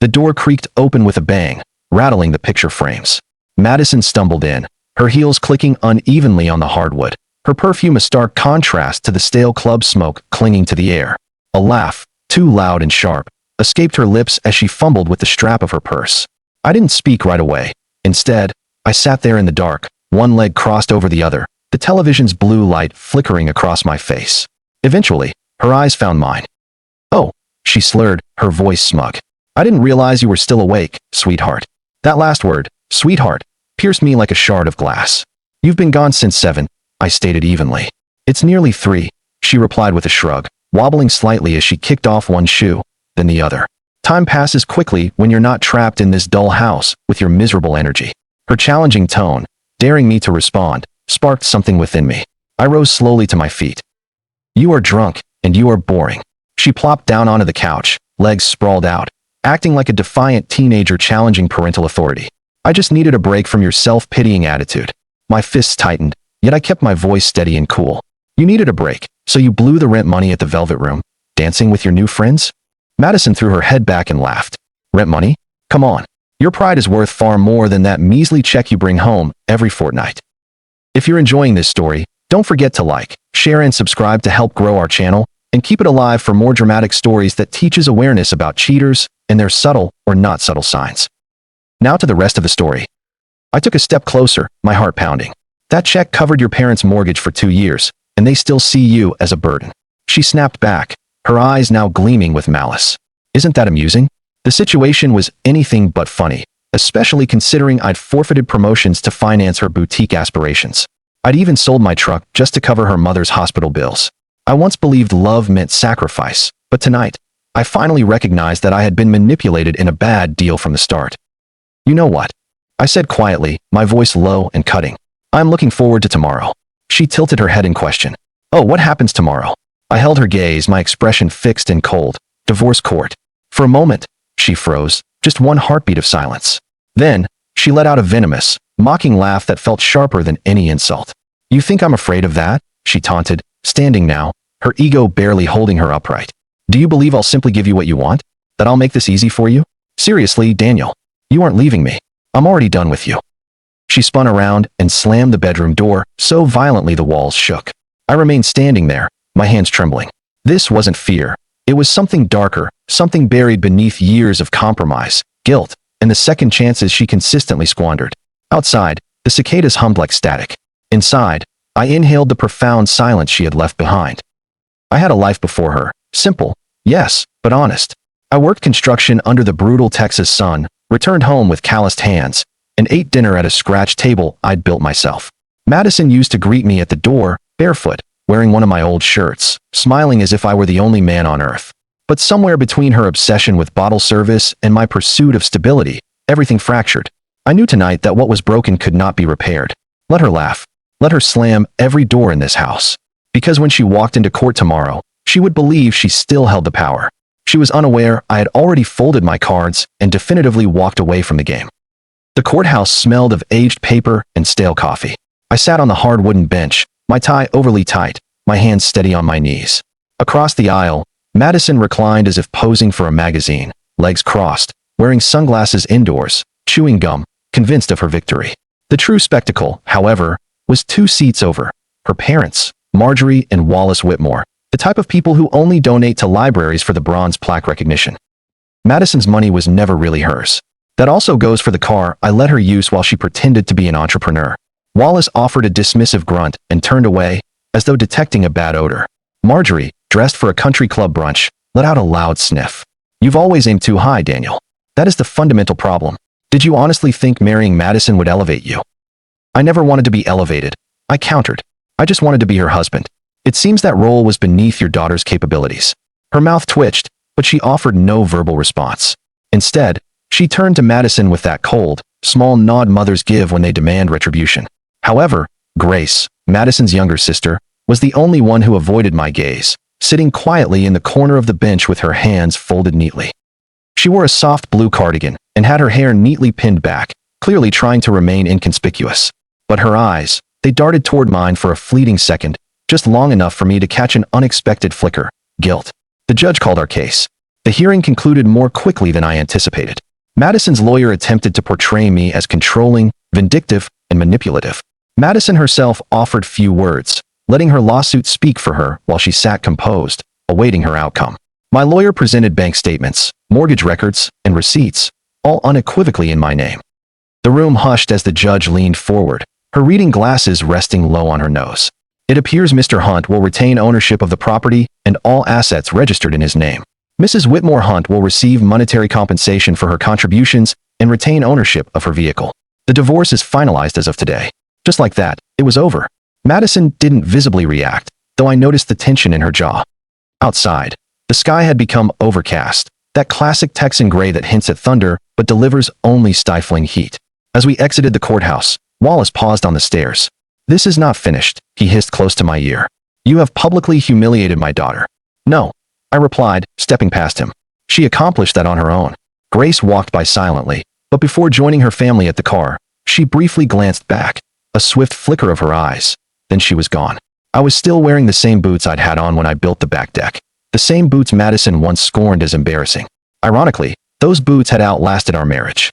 The door creaked open with a bang, rattling the picture frames. Madison stumbled in, her heels clicking unevenly on the hardwood, her perfume a stark contrast to the stale club smoke clinging to the air. A laugh, too loud and sharp, escaped her lips as she fumbled with the strap of her purse. I didn't speak right away. Instead, I sat there in the dark, one leg crossed over the other, the television's blue light flickering across my face. Eventually, her eyes found mine. "Oh," she slurred, her voice smug. "I didn't realize you were still awake, sweetheart." That last word, sweetheart, pierced me like a shard of glass. "You've been gone since 7, I stated evenly. "It's nearly 3, she replied with a shrug, wobbling slightly as she kicked off one shoe, then the other. "Time passes quickly when you're not trapped in this dull house with your miserable energy." Her challenging tone, daring me to respond, sparked something within me. I rose slowly to my feet. "You are drunk, and you are boring." She plopped down onto the couch, legs sprawled out, acting like a defiant teenager challenging parental authority. "I just needed a break from your self-pitying attitude." My fists tightened, yet I kept my voice steady and cool. "You needed a break, so you blew the rent money at the Velvet Room, dancing with your new friends?" Madison threw her head back and laughed. "Rent money? Come on. Your pride is worth far more than that measly check you bring home every fortnight." If you're enjoying this story, don't forget to like, share, and subscribe to help grow our channel, and keep it alive for more dramatic stories that teaches awareness about cheaters and their subtle or not subtle signs. Now to the rest of the story. I took a step closer, my heart pounding. "That check covered your parents' mortgage for 2 years, and they still see you as a burden." She snapped back, her eyes now gleaming with malice. "Isn't that amusing?" The situation was anything but funny, especially considering I'd forfeited promotions to finance her boutique aspirations. I'd even sold my truck just to cover her mother's hospital bills. I once believed love meant sacrifice, but tonight, I finally recognized that I had been manipulated in a bad deal from the start. "You know what?" I said quietly, my voice low and cutting. "I'm looking forward to tomorrow." She tilted her head in question. "Oh, what happens tomorrow?" I held her gaze, my expression fixed and cold. "Divorce court." For a moment, she froze, just one heartbeat of silence. Then, she let out a venomous, mocking laugh that felt sharper than any insult. "You think I'm afraid of that?" she taunted, standing now, her ego barely holding her upright. "Do you believe I'll simply give you what you want? That I'll make this easy for you? Seriously, Daniel, you aren't leaving me. I'm already done with you." She spun around and slammed the bedroom door so violently the walls shook. I remained standing there, my hands trembling. This wasn't fear. It was something darker, something buried beneath years of compromise, guilt, and the second chances she consistently squandered. Outside, the cicadas hummed like static. Inside, I inhaled the profound silence she had left behind. I had a life before her, simple, yes, but honest. I worked construction under the brutal Texas sun, returned home with calloused hands, and ate dinner at a scratch table I'd built myself. Madison used to greet me at the door, barefoot, wearing one of my old shirts, smiling as if I were the only man on earth. But somewhere between her obsession with bottle service and my pursuit of stability, everything fractured. I knew tonight that what was broken could not be repaired. Let her laugh. Let her slam every door in this house. Because when she walked into court tomorrow, she would believe she still held the power. She was unaware I had already folded my cards and definitively walked away from the game. The courthouse smelled of aged paper and stale coffee. I sat on the hard wooden bench, my tie overly tight, my hands steady on my knees. Across the aisle, Madison reclined as if posing for a magazine, legs crossed, wearing sunglasses indoors, chewing gum, convinced of her victory. The true spectacle, however, was 2 seats over. Her parents, Marjorie and Wallace Whitmore, the type of people who only donate to libraries for the bronze plaque recognition. Madison's money was never really hers. That also goes for the car I let her use while she pretended to be an entrepreneur. Wallace offered a dismissive grunt and turned away, as though detecting a bad odor. Marjorie, dressed for a country club brunch, let out a loud sniff. "You've always aimed too high, Daniel. That is the fundamental problem. Did you honestly think marrying Madison would elevate you?" "I never wanted to be elevated," I countered. "I just wanted to be her husband." "It seems that role was beneath your daughter's capabilities." Her mouth twitched, but she offered no verbal response. Instead, she turned to Madison with that cold, small nod mothers give when they demand retribution. However, Grace, Madison's younger sister, was the only one who avoided my gaze, sitting quietly in the corner of the bench with her hands folded neatly. She wore a soft blue cardigan and had her hair neatly pinned back, clearly trying to remain inconspicuous. But her eyes, they darted toward mine for a fleeting second, just long enough for me to catch an unexpected flicker. Guilt. The judge called our case. The hearing concluded more quickly than I anticipated. Madison's lawyer attempted to portray me as controlling, vindictive, and manipulative. Madison herself offered few words, letting her lawsuit speak for her while she sat composed, awaiting her outcome. My lawyer presented bank statements, mortgage records, and receipts, all unequivocally in my name. The room hushed as the judge leaned forward, her reading glasses resting low on her nose. It appears Mr. Hunt will retain ownership of the property and all assets registered in his name. Mrs. Whitmore Hunt will receive monetary compensation for her contributions and retain ownership of her vehicle. The divorce is finalized as of today. Just like that, it was over. Madison didn't visibly react, though I noticed the tension in her jaw. Outside, the sky had become overcast, that classic Texan gray that hints at thunder but delivers only stifling heat. As we exited the courthouse, Wallace paused on the stairs. "This is not finished," he hissed close to my ear. "You have publicly humiliated my daughter." "No," I replied, stepping past him. "She accomplished that on her own." Grace walked by silently, but before joining her family at the car, she briefly glanced back, a swift flicker of her eyes. Then she was gone. I was still wearing the same boots I'd had on when I built the back deck. The same boots Madison once scorned as embarrassing. Ironically, those boots had outlasted our marriage.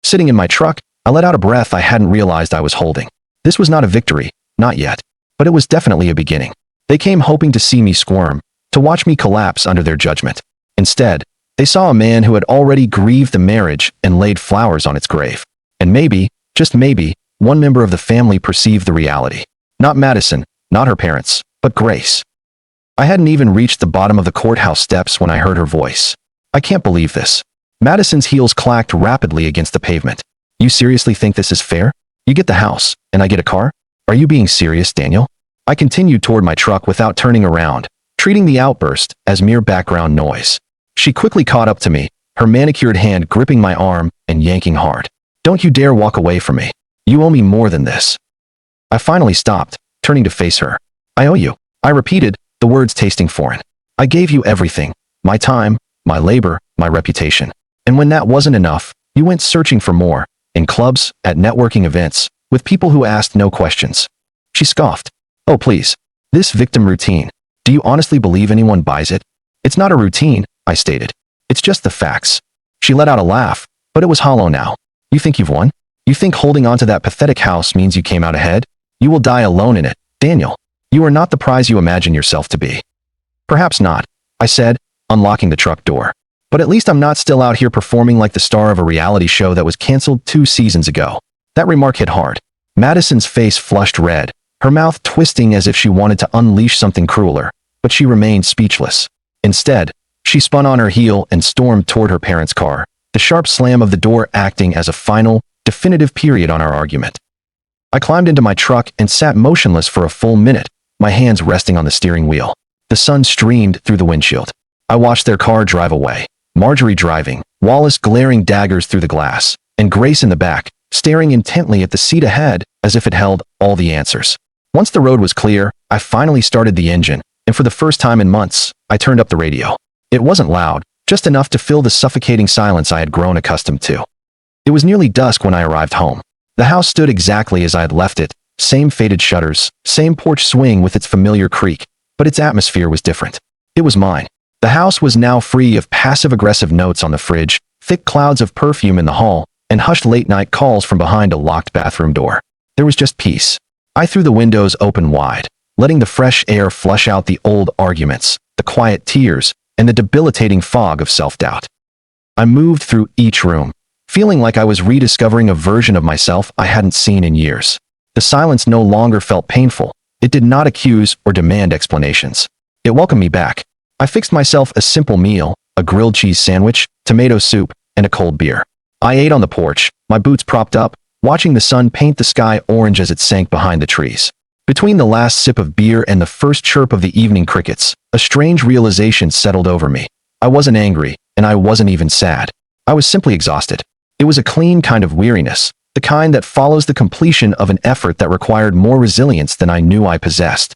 Sitting in my truck, I let out a breath I hadn't realized I was holding. This was not a victory, not yet, but it was definitely a beginning. They came hoping to see me squirm, to watch me collapse under their judgment. Instead, they saw a man who had already grieved the marriage and laid flowers on its grave. And maybe, just maybe, one member of the family perceived the reality. Not Madison, not her parents, but Grace. I hadn't even reached the bottom of the courthouse steps when I heard her voice. "I can't believe this." Madison's heels clacked rapidly against the pavement. "You seriously think this is fair? You get the house, and I get a car? Are you being serious, Daniel?" I continued toward my truck without turning around, treating the outburst as mere background noise. She quickly caught up to me, her manicured hand gripping my arm and yanking hard. "Don't you dare walk away from me. You owe me more than this." I finally stopped, turning to face her. "I owe you," I repeated, the words tasting foreign. "I gave you everything, my time, my labor, my reputation. And when that wasn't enough, you went searching for more, in clubs, at networking events, with people who asked no questions." She scoffed. "Oh please. This victim routine. Do you honestly believe anyone buys it?" "It's not a routine," I stated. "It's just the facts." She let out a laugh, but it was hollow now. "You think you've won? You think holding onto that pathetic house means you came out ahead? You will die alone in it, Daniel. You are not the prize you imagine yourself to be." "Perhaps not," I said, unlocking the truck door. "But at least I'm not still out here performing like the star of a reality show that was canceled 2 seasons ago." That remark hit hard. Madison's face flushed red, her mouth twisting as if she wanted to unleash something crueler, but she remained speechless. Instead, she spun on her heel and stormed toward her parents' car, the sharp slam of the door acting as a final, definitive period on our argument. I climbed into my truck and sat motionless for a full minute, my hands resting on the steering wheel. The sun streamed through the windshield. I watched their car drive away, Marjorie driving, Wallace glaring daggers through the glass, and Grace in the back, staring intently at the seat ahead as if it held all the answers. Once the road was clear, I finally started the engine, and for the first time in months, I turned up the radio. It wasn't loud, just enough to fill the suffocating silence I had grown accustomed to. It was nearly dusk when I arrived home. The house stood exactly as I had left it, same faded shutters, same porch swing with its familiar creak, but its atmosphere was different. It was mine. The house was now free of passive-aggressive notes on the fridge, thick clouds of perfume in the hall, and hushed late-night calls from behind a locked bathroom door. There was just peace. I threw the windows open wide, letting the fresh air flush out the old arguments, the quiet tears, and the debilitating fog of self-doubt. I moved through each room, feeling like I was rediscovering a version of myself I hadn't seen in years. The silence no longer felt painful. It did not accuse or demand explanations. It welcomed me back. I fixed myself a simple meal, a grilled cheese sandwich, tomato soup, and a cold beer. I ate on the porch, my boots propped up, watching the sun paint the sky orange as it sank behind the trees. Between the last sip of beer and the first chirp of the evening crickets, a strange realization settled over me. I wasn't angry, and I wasn't even sad. I was simply exhausted. It was a clean kind of weariness, the kind that follows the completion of an effort that required more resilience than I knew I possessed.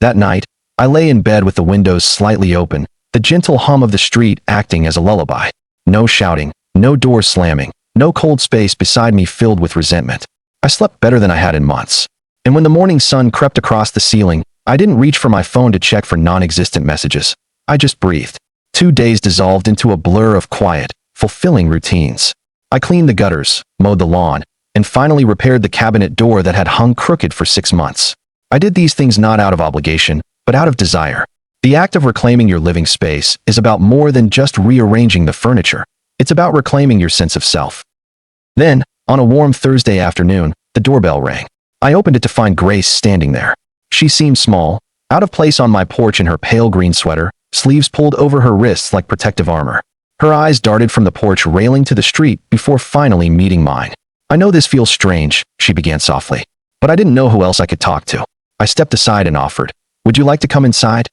That night, I lay in bed with the windows slightly open, the gentle hum of the street acting as a lullaby. No shouting, no door slamming, no cold space beside me filled with resentment. I slept better than I had in months. And when the morning sun crept across the ceiling, I didn't reach for my phone to check for non-existent messages. I just breathed. 2 days dissolved into a blur of quiet, fulfilling routines. I cleaned the gutters, mowed the lawn, and finally repaired the cabinet door that had hung crooked for 6 months. I did these things not out of obligation, but out of desire. The act of reclaiming your living space is about more than just rearranging the furniture. It's about reclaiming your sense of self. Then, on a warm Thursday afternoon, the doorbell rang. I opened it to find Grace standing there. She seemed small, out of place on my porch in her pale green sweater, sleeves pulled over her wrists like protective armor. Her eyes darted from the porch railing to the street before finally meeting mine. "I know this feels strange," she began softly, "but I didn't know who else I could talk to." I stepped aside and offered, "Would you like to come inside?"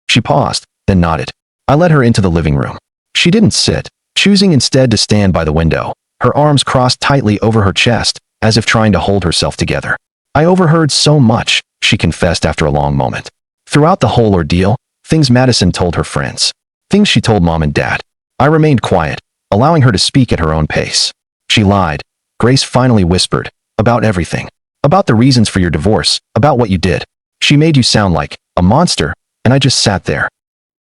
She paused, then nodded. I led her into the living room. She didn't sit, choosing instead to stand by the window, her arms crossed tightly over her chest, as if trying to hold herself together. "I overheard so much," she confessed after a long moment. "Throughout the whole ordeal, things Madison told her friends. Things she told Mom and Dad." I remained quiet, allowing her to speak at her own pace. "She lied," Grace finally whispered, "about everything. About the reasons for your divorce, about what you did. She made you sound like a monster, and I just sat there."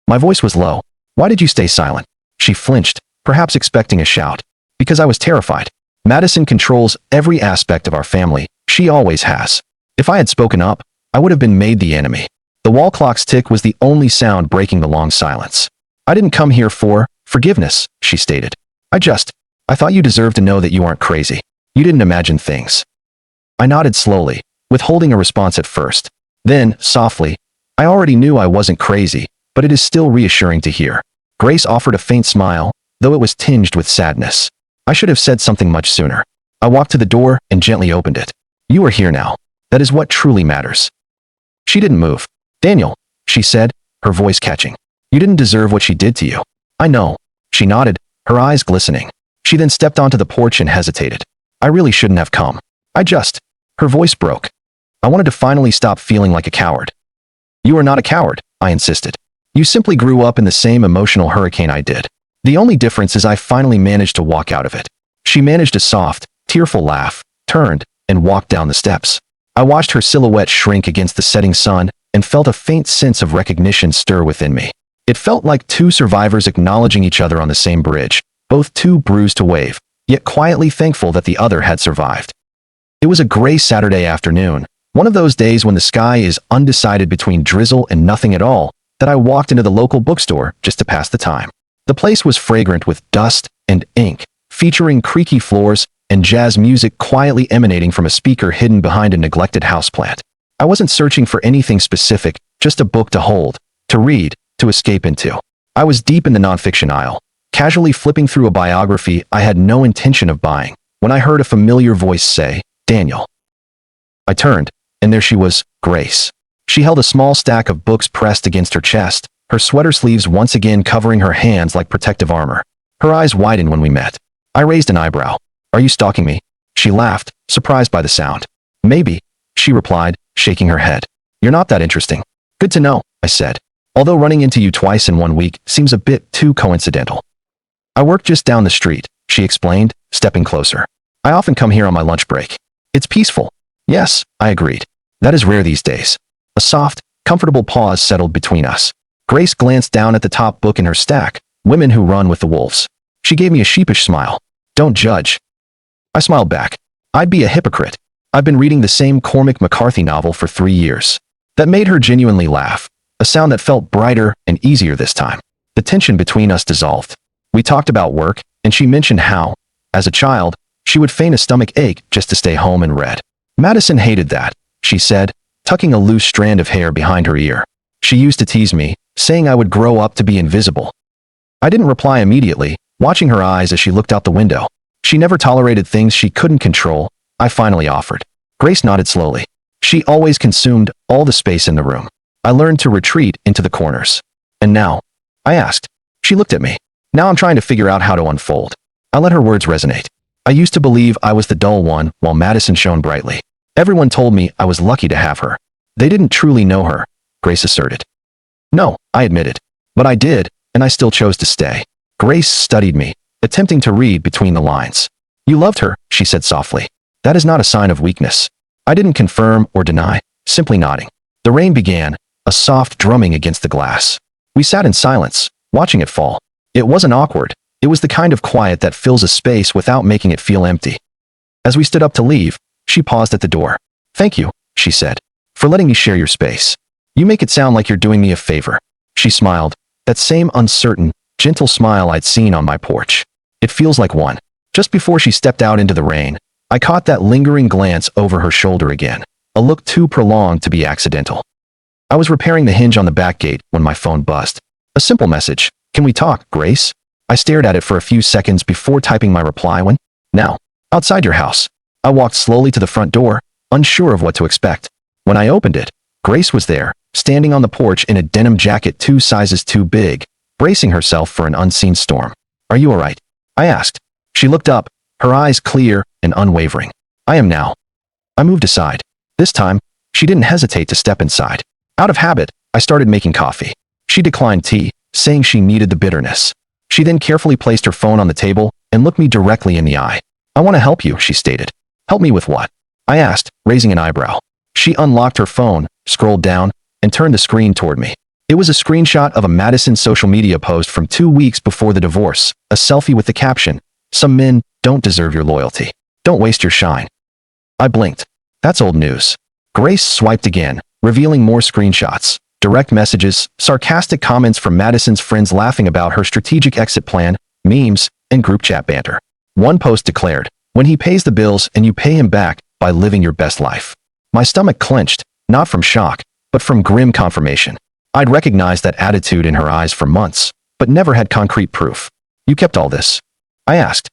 My voice was low. "Why did you stay silent?" She flinched, perhaps expecting a shout. "Because I was terrified. Madison controls every aspect of our family. She always has. If I had spoken up, I would have been made the enemy." The wall clock's tick was the only sound breaking the long silence. "I didn't come here for forgiveness," she stated. I thought you deserved to know that you aren't crazy. You didn't imagine things." I nodded slowly, withholding a response at first. Then, softly, "I already knew I wasn't crazy, but it is still reassuring to hear." Grace offered a faint smile, though it was tinged with sadness. "I should have said something much sooner." I walked to the door and gently opened it. "You are here now. That is what truly matters." She didn't move. "Daniel," she said, her voice catching. "You didn't deserve what she did to you." "I know." She nodded, her eyes glistening. She then stepped onto the porch and hesitated. "I really shouldn't have come. Her voice broke. "I wanted to finally stop feeling like a coward." "You are not a coward," I insisted. "You simply grew up in the same emotional hurricane I did. The only difference is I finally managed to walk out of it." She managed a soft, tearful laugh, turned, and walked down the steps. I watched her silhouette shrink against the setting sun and felt a faint sense of recognition stir within me. It felt like two survivors acknowledging each other on the same bridge, both too bruised to wave, yet quietly thankful that the other had survived. It was a gray Saturday afternoon, one of those days when the sky is undecided between drizzle and nothing at all, that I walked into the local bookstore just to pass the time. The place was fragrant with dust and ink, featuring creaky floors and jazz music quietly emanating from a speaker hidden behind a neglected houseplant. I wasn't searching for anything specific, just a book to hold, to read, to escape into. I was deep in the nonfiction aisle, casually flipping through a biography I had no intention of buying, when I heard a familiar voice say, "Daniel." I turned, and there she was, Grace. She held a small stack of books pressed against her chest, her sweater sleeves once again covering her hands like protective armor. Her eyes widened when we met. I raised an eyebrow. "Are you stalking me?" She laughed, surprised by the sound. "Maybe," she replied, shaking her head. "You're not that interesting." "Good to know," I said. "Although running into you twice in 1 week seems a bit too coincidental." "I work just down the street," she explained, stepping closer. "I often come here on my lunch break. It's peaceful." "Yes," I agreed. "That is rare these days." A soft, comfortable pause settled between us. Grace glanced down at the top book in her stack, Women Who Run with the Wolves. She gave me a sheepish smile. "Don't judge." I smiled back. I'd be a hypocrite. I've been reading the same Cormac McCarthy novel for 3 years. That made her genuinely laugh, a sound that felt brighter and easier this time. The tension between us dissolved. We talked about work, and she mentioned how, as a child, she would feign a stomach ache just to stay home and read. "Madison hated that," she said, tucking a loose strand of hair behind her ear. "She used to tease me, saying I would grow up to be invisible." I didn't reply immediately, watching her eyes as she looked out the window. She never tolerated things she couldn't control, I finally offered. Grace nodded slowly. She always consumed all the space in the room. I learned to retreat into the corners. "And now?" I asked. She looked at me. "Now I'm trying to figure out how to unfold." I let her words resonate. "I used to believe I was the dull one while Madison shone brightly. Everyone told me I was lucky to have her. They didn't truly know her," Grace asserted. "No," I admitted. "But I did, and I still chose to stay." Grace studied me, attempting to read between the lines. "You loved her," she said softly. "That is not a sign of weakness." I didn't confirm or deny, simply nodding. The rain began, a soft drumming against the glass. We sat in silence, watching it fall. It wasn't awkward. It was the kind of quiet that fills a space without making it feel empty. As we stood up to leave, she paused at the door. "Thank you," she said, "for letting me share your space. You make it sound like you're doing me a favor." She smiled, that same uncertain, gentle smile I'd seen on my porch. "It feels like one." Just before she stepped out into the rain, I caught that lingering glance over her shoulder again, a look too prolonged to be accidental. I was repairing the hinge on the back gate when my phone buzzed. A simple message. "Can we talk, Grace?" I stared at it for a few seconds before typing my reply when, "Now, outside your house." I walked slowly to the front door, unsure of what to expect. When I opened it, Grace was there, standing on the porch in a denim jacket 2 sizes too big, bracing herself for an unseen storm. "Are you all right?" I asked. She looked up, her eyes clear and unwavering. "I am now." I moved aside. This time, she didn't hesitate to step inside. Out of habit, I started making coffee. She declined tea, saying she needed the bitterness. She then carefully placed her phone on the table and looked me directly in the eye. "I want to help you," she stated. "Help me with what?" I asked, raising an eyebrow. She unlocked her phone, scrolled down, and turned the screen toward me. It was a screenshot of a Madison social media post from 2 weeks before the divorce, a selfie with the caption, "Some men don't deserve your loyalty. Don't waste your shine." I blinked. That's old news. Grace swiped again, revealing more screenshots, direct messages, sarcastic comments from Madison's friends laughing about her strategic exit plan, memes, and group chat banter. One post declared, "When he pays the bills and you pay him back by living your best life." My stomach clenched, not from shock, but from grim confirmation. I'd recognized that attitude in her eyes for months, but never had concrete proof. "You kept all this?" I asked.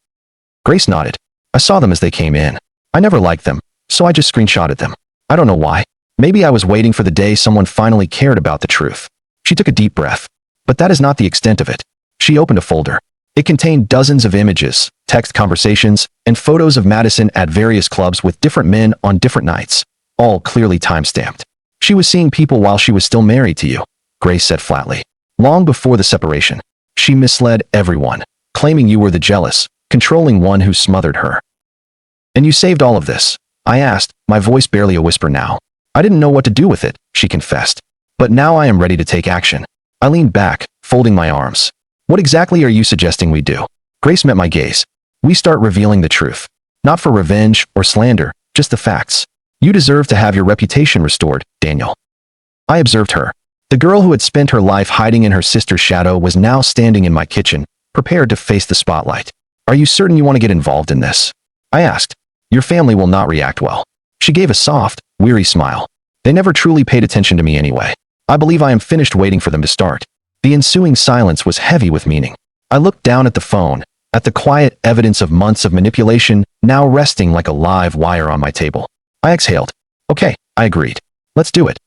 Grace nodded. "I saw them as they came in. I never liked them, so I just screenshotted them. I don't know why. Maybe I was waiting for the day someone finally cared about the truth." She took a deep breath. "But that is not the extent of it." She opened a folder. It contained dozens of images, text conversations, and photos of Madison at various clubs with different men on different nights, all clearly time-stamped. "She was seeing people while she was still married to you," Grace said flatly. "Long before the separation. She misled everyone, claiming you were the jealous, controlling one who smothered her." "And you saved all of this?" I asked, my voice barely a whisper now. "I didn't know what to do with it," she confessed. "But now I am ready to take action." I leaned back, folding my arms. "What exactly are you suggesting we do?" Grace met my gaze. "We start revealing the truth. Not for revenge or slander, just the facts. You deserve to have your reputation restored, Daniel." I observed her. The girl who had spent her life hiding in her sister's shadow was now standing in my kitchen, prepared to face the spotlight. "Are you certain you want to get involved in this?" I asked. "Your family will not react well." She gave a soft, weary smile. "They never truly paid attention to me anyway. I believe I am finished waiting for them to start." The ensuing silence was heavy with meaning. I looked down at the phone, at the quiet evidence of months of manipulation now resting like a live wire on my table. I exhaled. "Okay," I agreed. "Let's do it."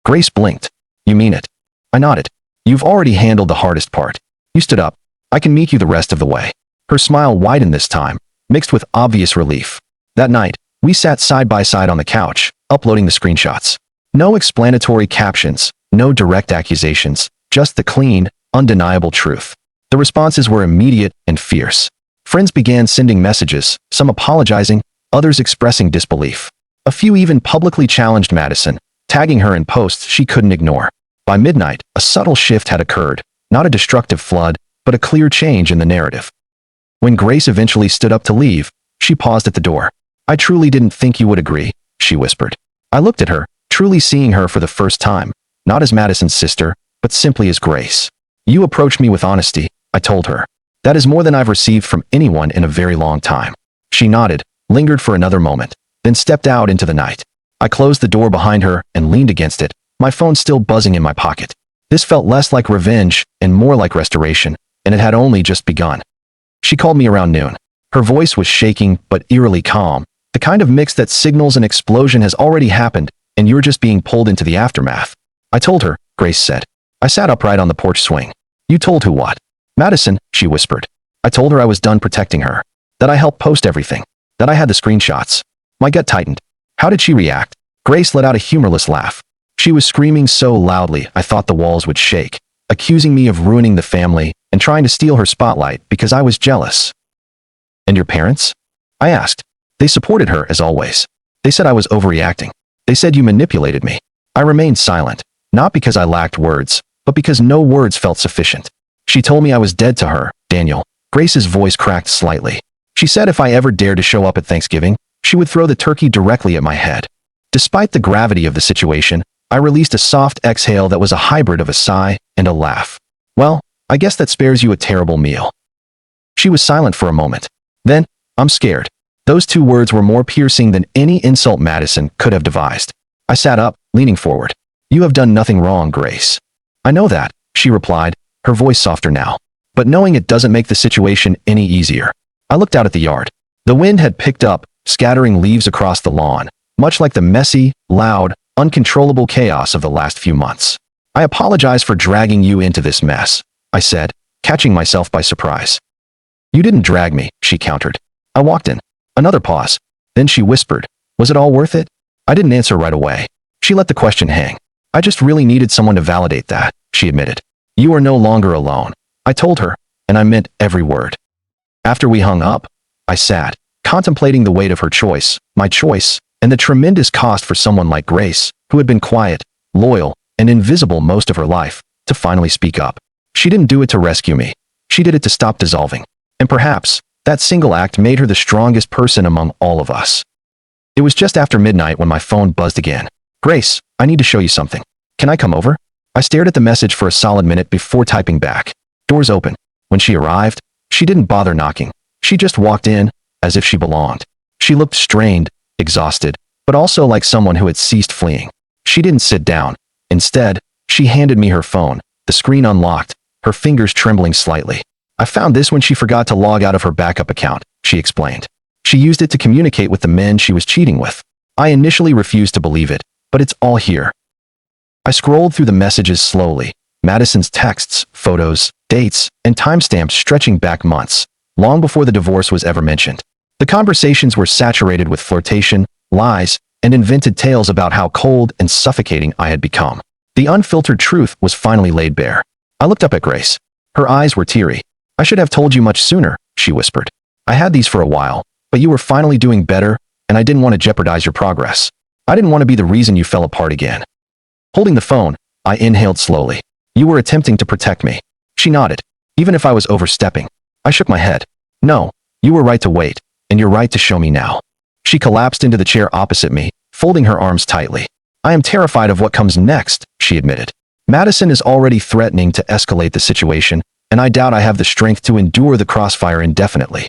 Grace blinked. "You mean it?" I nodded. "You've already handled the hardest part." You stood up. "I can meet you the rest of the way." Her smile widened this time, mixed with obvious relief. That night, we sat side by side on the couch, uploading the screenshots. No explanatory captions, no direct accusations, just the clean, undeniable truth. The responses were immediate and fierce. Friends began sending messages, some apologizing, others expressing disbelief. A few even publicly challenged Madison, tagging her in posts she couldn't ignore. By midnight, a subtle shift had occurred, not a destructive flood, but a clear change in the narrative. When Grace eventually stood up to leave, she paused at the door. "I truly didn't think you would agree," she whispered. I looked at her, truly seeing her for the first time, not as Madison's sister, but simply as Grace. "You approached me with honesty," I told her. "That is more than I've received from anyone in a very long time." She nodded, lingered for another moment, then stepped out into the night. I closed the door behind her and leaned against it, my phone still buzzing in my pocket. This felt less like revenge and more like restoration, and it had only just begun. She called me around noon. Her voice was shaking but eerily calm, the kind of mix that signals an explosion has already happened and you're just being pulled into the aftermath. "I told her," Grace said. I sat upright on the porch swing. "You told who what?" "Madison," she whispered. "I told her I was done protecting her, that I helped post everything, that I had the screenshots." My gut tightened. How did she react? Grace let out a humorless laugh. She was screaming so loudly I thought the walls would shake, accusing me of ruining the family and trying to steal her spotlight because I was jealous. "And your parents?" I asked. "They supported her, as always. They said I was overreacting. They said you manipulated me." I remained silent, not because I lacked words, but because no words felt sufficient. She told me I was dead to her, Daniel. Grace's voice cracked slightly. She said if I ever dared to show up at Thanksgiving, she would throw the turkey directly at my head. Despite the gravity of the situation, I released a soft exhale that was a hybrid of a sigh and a laugh. Well, I guess that spares you a terrible meal. She was silent for a moment. Then, I'm scared. Those two words were more piercing than any insult Madison could have devised. I sat up, leaning forward. You have done nothing wrong, Grace. I know that, she replied, her voice softer now. But knowing it doesn't make the situation any easier. I looked out at the yard. The wind had picked up, scattering leaves across the lawn, much like the messy, loud, uncontrollable chaos of the last few months. I apologize for dragging you into this mess, I said, catching myself by surprise. You didn't drag me, she countered. I walked in. Another pause. Then she whispered, was it all worth it? I didn't answer right away. She let the question hang. I just really needed someone to validate that, she admitted. You are no longer alone, I told her, and I meant every word. After we hung up, I sat, contemplating the weight of her choice, my choice, and the tremendous cost for someone like Grace, who had been quiet, loyal, and invisible most of her life, to finally speak up. She didn't do it to rescue me. She did it to stop dissolving. And perhaps, that single act made her the strongest person among all of us. It was just after midnight when my phone buzzed again. Grace, I need to show you something. Can I come over? I stared at the message for a solid minute before typing back. Doors open. When she arrived, she didn't bother knocking. She just walked in, as if she belonged. She looked strained, exhausted, but also like someone who had ceased fleeing. She didn't sit down. Instead, she handed me her phone, the screen unlocked, her fingers trembling slightly. I found this when she forgot to log out of her backup account, she explained. She used it to communicate with the men she was cheating with. I initially refused to believe it, but it's all here. I scrolled through the messages slowly, Madison's texts, photos, dates, and timestamps stretching back months, long before the divorce was ever mentioned. The conversations were saturated with flirtation, lies, and invented tales about how cold and suffocating I had become. The unfiltered truth was finally laid bare. I looked up at Grace. Her eyes were teary. I should have told you much sooner, she whispered. I had these for a while, but you were finally doing better, and I didn't want to jeopardize your progress. I didn't want to be the reason you fell apart again. Holding the phone, I inhaled slowly. You were attempting to protect me. She nodded. Even if I was overstepping. I shook my head. No, you were right to wait, and you're right to show me now. She collapsed into the chair opposite me, folding her arms tightly. I am terrified of what comes next, she admitted. Madison is already threatening to escalate the situation, and I doubt I have the strength to endure the crossfire indefinitely.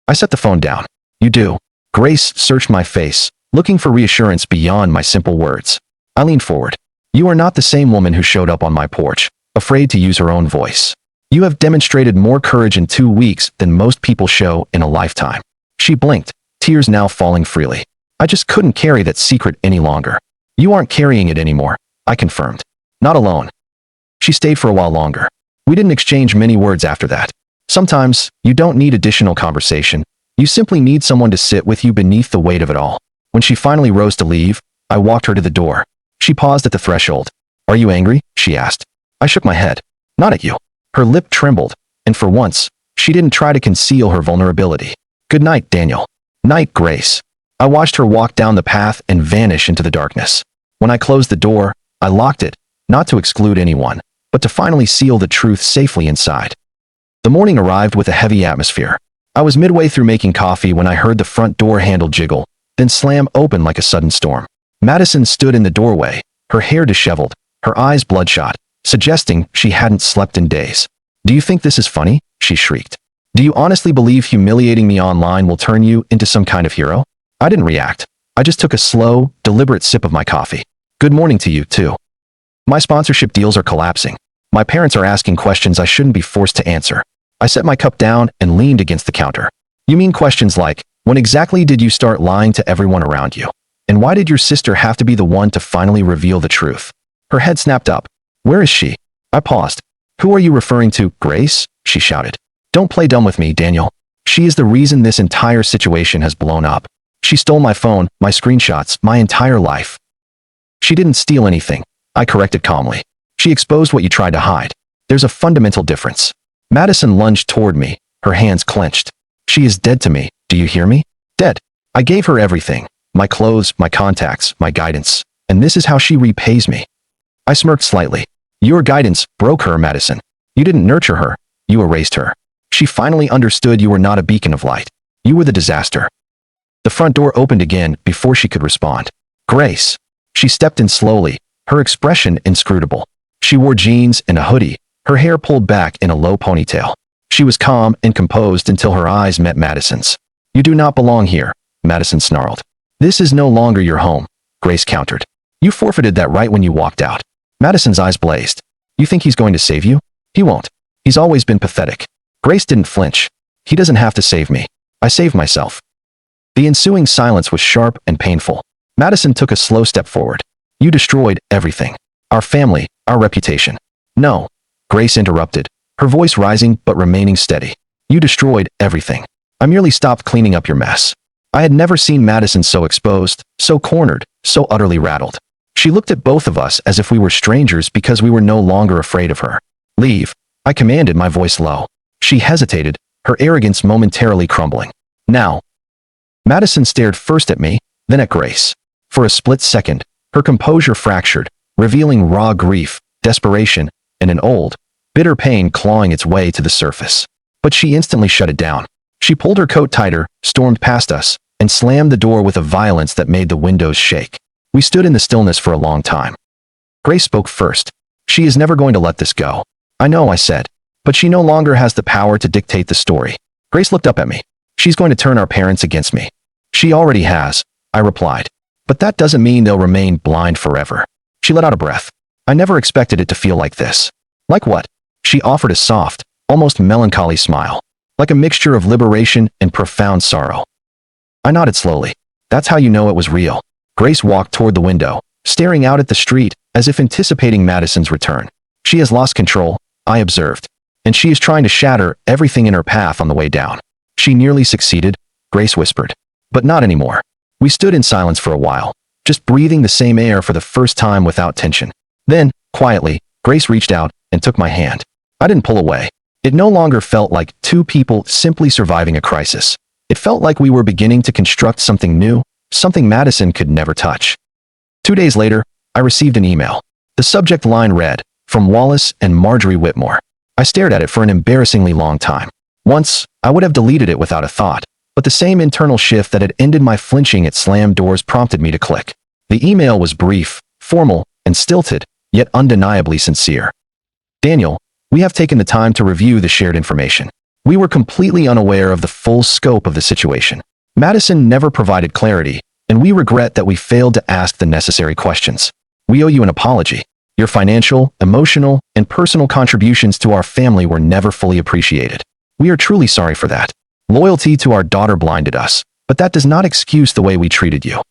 I set the phone down. You do. Grace searched my face, looking for reassurance beyond my simple words. I leaned forward. You are not the same woman who showed up on my porch, afraid to use her own voice. You have demonstrated more courage in 2 weeks than most people show in a lifetime. She blinked, tears now falling freely. I just couldn't carry that secret any longer. You aren't carrying it anymore, I confirmed. Not alone. She stayed for a while longer. We didn't exchange many words after that. Sometimes, you don't need additional conversation. You simply need someone to sit with you beneath the weight of it all. When she finally rose to leave, I walked her to the door. She paused at the threshold. Are you angry? She asked. I shook my head. Not at you. Her lip trembled, and for once, she didn't try to conceal her vulnerability. Good night, Daniel. Night, Grace. I watched her walk down the path and vanish into the darkness. When I closed the door, I locked it, not to exclude anyone, but to finally seal the truth safely inside. The morning arrived with a heavy atmosphere. I was midway through making coffee when I heard the front door handle jiggle, then slam open like a sudden storm. Madison stood in the doorway, her hair disheveled, her eyes bloodshot, suggesting she hadn't slept in days. Do you think this is funny? She shrieked. Do you honestly believe humiliating me online will turn you into some kind of hero? I didn't react. I just took a slow, deliberate sip of my coffee. Good morning to you, too. My sponsorship deals are collapsing. My parents are asking questions I shouldn't be forced to answer. I set my cup down and leaned against the counter. You mean questions like, when exactly did you start lying to everyone around you? And why did your sister have to be the one to finally reveal the truth? Her head snapped up. Where is she? I paused. Who are you referring to, Grace? She shouted. Don't play dumb with me, Daniel. She is the reason this entire situation has blown up. She stole my phone, my screenshots, my entire life. She didn't steal anything, I corrected calmly. She exposed what you tried to hide. There's a fundamental difference. Madison lunged toward me, her hands clenched. She is dead to me, do you hear me? Dead. I gave her everything. My clothes, my contacts, my guidance. And this is how she repays me. I smirked slightly. Your guidance broke her, Madison. You didn't nurture her. You erased her. She finally understood you were not a beacon of light. You were the disaster. The front door opened again before she could respond. Grace. She stepped in slowly, her expression inscrutable. She wore jeans and a hoodie, her hair pulled back in a low ponytail. She was calm and composed until her eyes met Madison's. You do not belong here, Madison snarled. This is no longer your home, Grace countered. You forfeited that right when you walked out. Madison's eyes blazed. You think he's going to save you? He won't. He's always been pathetic. Grace didn't flinch. He doesn't have to save me. I saved myself. The ensuing silence was sharp and painful. Madison took a slow step forward. You destroyed everything. Our family, our reputation. No, Grace interrupted, her voice rising but remaining steady. You destroyed everything. I merely stopped cleaning up your mess. I had never seen Madison so exposed, so cornered, so utterly rattled. She looked at both of us as if we were strangers because we were no longer afraid of her. Leave, I commanded, my voice low. She hesitated, her arrogance momentarily crumbling. Now. Madison stared first at me, then at Grace. For a split second, her composure fractured, revealing raw grief, desperation, and an old, bitter pain clawing its way to the surface. But she instantly shut it down. She pulled her coat tighter, stormed past us, and slammed the door with a violence that made the windows shake. We stood in the stillness for a long time. Grace spoke first. She is never going to let this go. I know, I said. But she no longer has the power to dictate the story. Grace looked up at me. She's going to turn our parents against me. She already has, I replied. But that doesn't mean they'll remain blind forever. She let out a breath. I never expected it to feel like this. Like what? She offered a soft, almost melancholy smile. Like a mixture of liberation and profound sorrow. I nodded slowly. That's how you know it was real. Grace walked toward the window, staring out at the street, as if anticipating Madison's return. She has lost control, I observed. And she is trying to shatter everything in her path on the way down. She nearly succeeded, Grace whispered. But not anymore. We stood in silence for a while, just breathing the same air for the first time without tension. Then, quietly, Grace reached out and took my hand. I didn't pull away. It no longer felt like two people simply surviving a crisis. It felt like we were beginning to construct something new, something Madison could never touch. 2 days later, I received an email. The subject line read, "From Wallace and Marjorie Whitmore." I stared at it for an embarrassingly long time. Once, I would have deleted it without a thought, but the same internal shift that had ended my flinching at slammed doors prompted me to click. The email was brief, formal, and stilted, yet undeniably sincere. Daniel, we have taken the time to review the shared information. We were completely unaware of the full scope of the situation. Madison never provided clarity, and we regret that we failed to ask the necessary questions. We owe you an apology. Your financial, emotional, and personal contributions to our family were never fully appreciated. We are truly sorry for that. Loyalty to our daughter blinded us, but that does not excuse the way we treated you.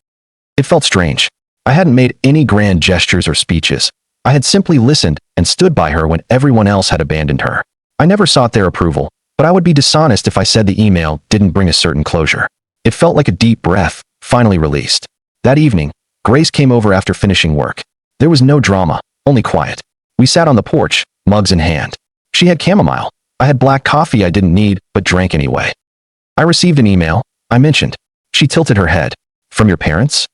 It felt strange. I hadn't made any grand gestures or speeches. I had simply listened and stood by her when everyone else had abandoned her. I never sought their approval, but I would be dishonest if I said the email didn't bring a certain closure. It felt like a deep breath, finally released. That evening, Grace came over after finishing work. There was no drama, only quiet. We sat on the porch, mugs in hand. She had chamomile. I had black coffee I didn't need, but drank anyway. I received an email, I mentioned. She tilted her head. From your parents?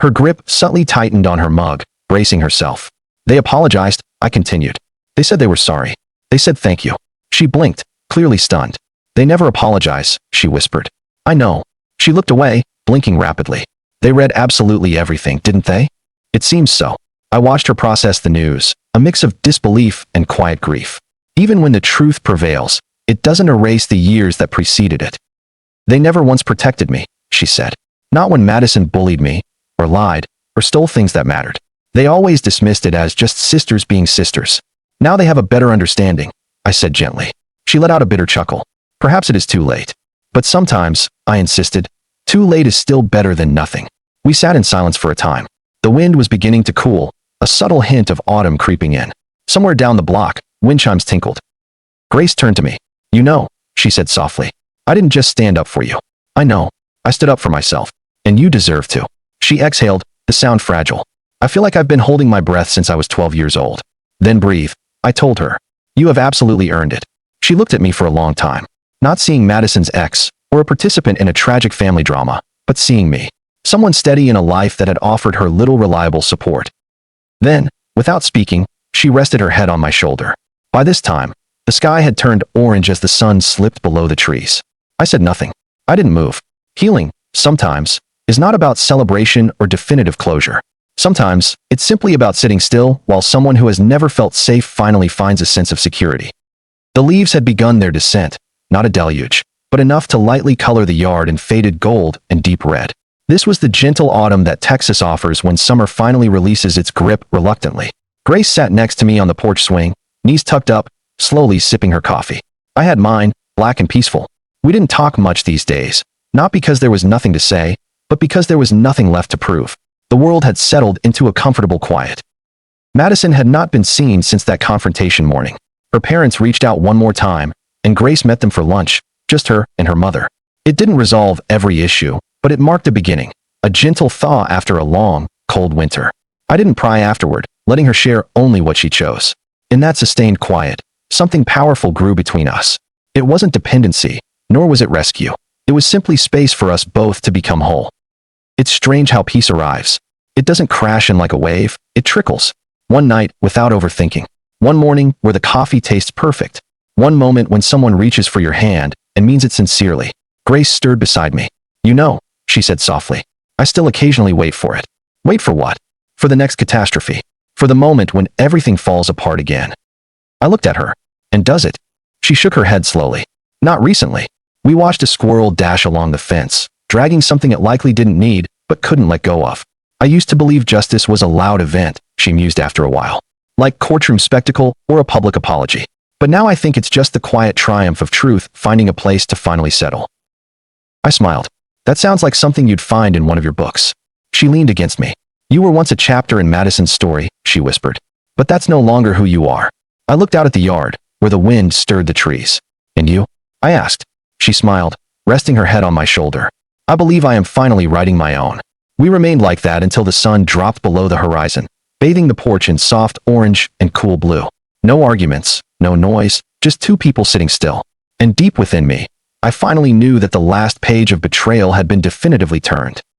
Her grip subtly tightened on her mug, bracing herself. They apologized, I continued. They said they were sorry. They said thank you. She blinked, clearly stunned. They never apologize, she whispered. I know. She looked away, blinking rapidly. They read absolutely everything, didn't they? It seems so. I watched her process the news, a mix of disbelief and quiet grief. Even when the truth prevails, it doesn't erase the years that preceded it. They never once protected me, she said. Not when Madison bullied me, or lied, or stole things that mattered. They always dismissed it as just sisters being sisters. Now they have a better understanding, I said gently. She let out a bitter chuckle. Perhaps it is too late. But sometimes, I insisted, too late is still better than nothing. We sat in silence for a time. The wind was beginning to cool, a subtle hint of autumn creeping in. Somewhere down the block, wind chimes tinkled. Grace turned to me. You know, she said softly. I didn't just stand up for you. I know. I stood up for myself. And you deserve to. She exhaled, the sound fragile. I feel like I've been holding my breath since I was 12 years old. Then breathe, I told her. You have absolutely earned it. She looked at me for a long time. Not seeing Madison's ex, or a participant in a tragic family drama, but seeing me. Someone steady in a life that had offered her little reliable support. Then, without speaking, she rested her head on my shoulder. By this time, The sky had turned orange as the sun slipped below the trees. I said nothing. I didn't move. Healing, sometimes, is not about celebration or definitive closure. Sometimes, it's simply about sitting still while someone who has never felt safe finally finds a sense of security. The leaves had begun their descent, not a deluge, but enough to lightly color the yard in faded gold and deep red. This was the gentle autumn that Texas offers when summer finally releases its grip reluctantly. Grace sat next to me on the porch swing, knees tucked up, slowly sipping her coffee. I had mine, black and peaceful. We didn't talk much these days, not because there was nothing to say, but because there was nothing left to prove. The world had settled into a comfortable quiet. Madison had not been seen since that confrontation morning. Her parents reached out one more time, and Grace met them for lunch, just her and her mother. It didn't resolve every issue, but it marked a beginning, a gentle thaw after a long, cold winter. I didn't pry afterward, letting her share only what she chose. In that sustained quiet, something powerful grew between us. It wasn't dependency, nor was it rescue. It was simply space for us both to become whole. It's strange how peace arrives. It doesn't crash in like a wave, it trickles. One night, without overthinking. One morning, where the coffee tastes perfect. One moment when someone reaches for your hand and means it sincerely. Grace stirred beside me. You know, she said softly, I still occasionally wait for it. Wait for what? For the next catastrophe. For the moment when everything falls apart again. I looked at her. And does it? She shook her head slowly. Not recently. We watched a squirrel dash along the fence, dragging something it likely didn't need, but couldn't let go of. I used to believe justice was a loud event, she mused after a while. Like courtroom spectacle or a public apology. But now I think it's just the quiet triumph of truth finding a place to finally settle. I smiled. That sounds like something you'd find in one of your books. She leaned against me. You were once a chapter in Madison's story, she whispered. But that's no longer who you are. I looked out at the yard, where the wind stirred the trees. And you? I asked. She smiled, resting her head on my shoulder. I believe I am finally writing my own. We remained like that until the sun dropped below the horizon, bathing the porch in soft orange and cool blue. No arguments, no noise, just two people sitting still. And deep within me, I finally knew that the last page of betrayal had been definitively turned.